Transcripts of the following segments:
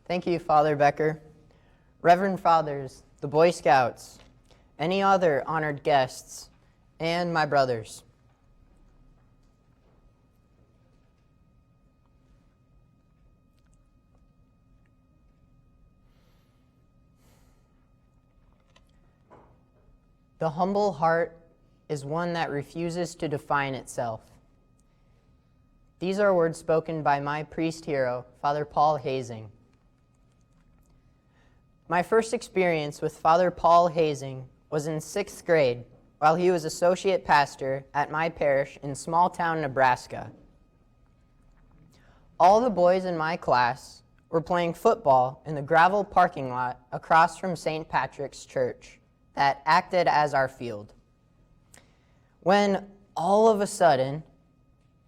Thank you, Father Becker. Reverend Fathers, the Boy Scouts, any other honored guests, and my brothers. The humble heart is one that refuses to define itself. These are words spoken by my priest hero, Father Paul Hazing. My first experience with Father Paul Hazing was in 6th grade while he was associate pastor at my parish in small town Nebraska. All the boys in my class were playing football in the gravel parking lot across from St. Patrick's Church that acted as our field. When all of a sudden,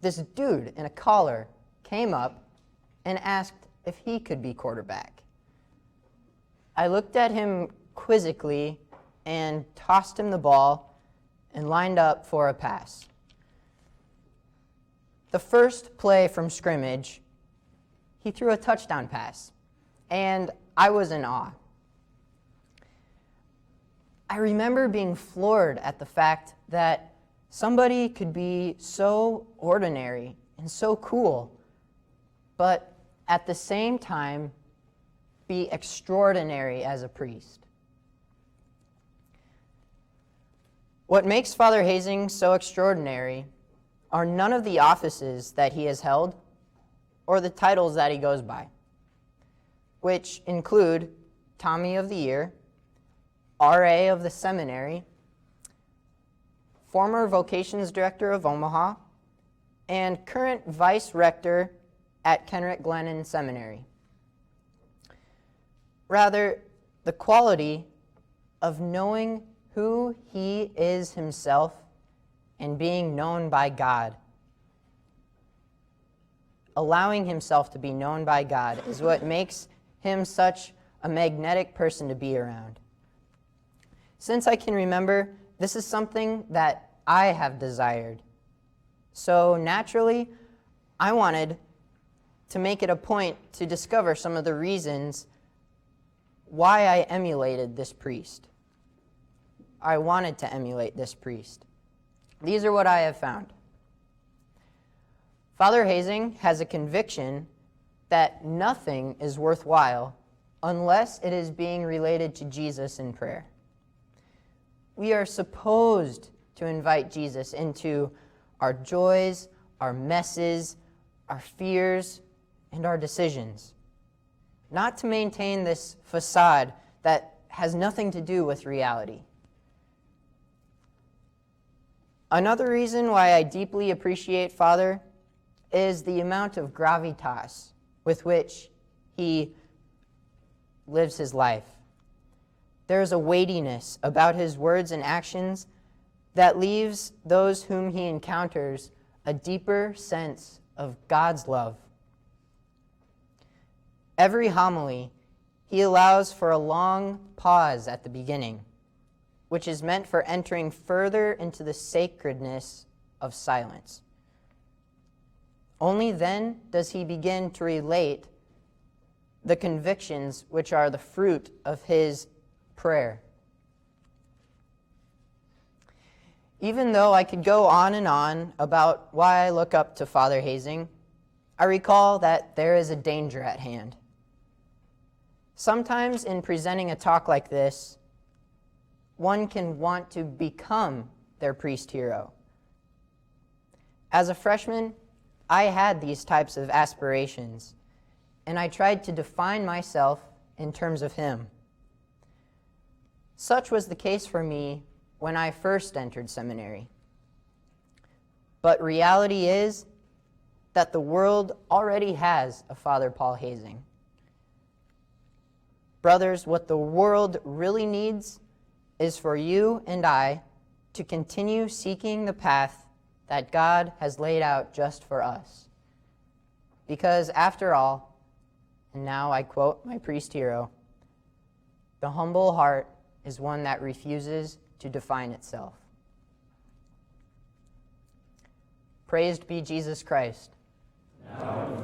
this dude in a collar came up and asked if he could be quarterback. I looked at him quizzically and tossed him the ball and lined up for a pass. The first play from scrimmage, he threw a touchdown pass, and I was in awe. I remember being floored at the fact that somebody could be so ordinary and so cool, but at the same time be extraordinary as a priest. What makes Father Hazing so extraordinary are none of the offices that he has held or the titles that he goes by, which include Tommy of the Year, RA of the Seminary, former Vocations Director of Omaha, and current Vice Rector at Kenrick Glennon Seminary. Rather, the quality of knowing who he is himself and being known by God, allowing himself to be known by God, is what makes him such a magnetic person to be around. Since I can remember, this is something that I have desired. So naturally, I wanted to make it a point to discover some of the reasons why I emulated this priest. I wanted to emulate this priest. These are what I have found. Father Hazing has a conviction that nothing is worthwhile unless it is being related to Jesus in prayer. We are supposed to invite Jesus into our joys, our messes, our fears, and our decisions, not to maintain this facade that has nothing to do with reality. Another reason why I deeply appreciate Father is the amount of gravitas with which he lives his life. There is a weightiness about his words and actions that leaves those whom he encounters a deeper sense of God's love. Every homily, he allows for a long pause at the beginning, which is meant for entering further into the sacredness of silence. Only then does he begin to relate the convictions which are the fruit of his prayer. Even though I could go on and on about why I look up to Father Hazing, I recall that there is a danger at hand. Sometimes in presenting a talk like this, one can want to become their priest hero. As a freshman, I had these types of aspirations, and I tried to define myself in terms of him. Such was the case for me when I first entered seminary. But reality is that the world already has a Father Paul Hazing. Brothers, what the world really needs is for you and I to continue seeking the path that God has laid out just for us. Because after all, and now I quote my priest hero, the humble heart is one that refuses to define itself. Praised be Jesus Christ. Now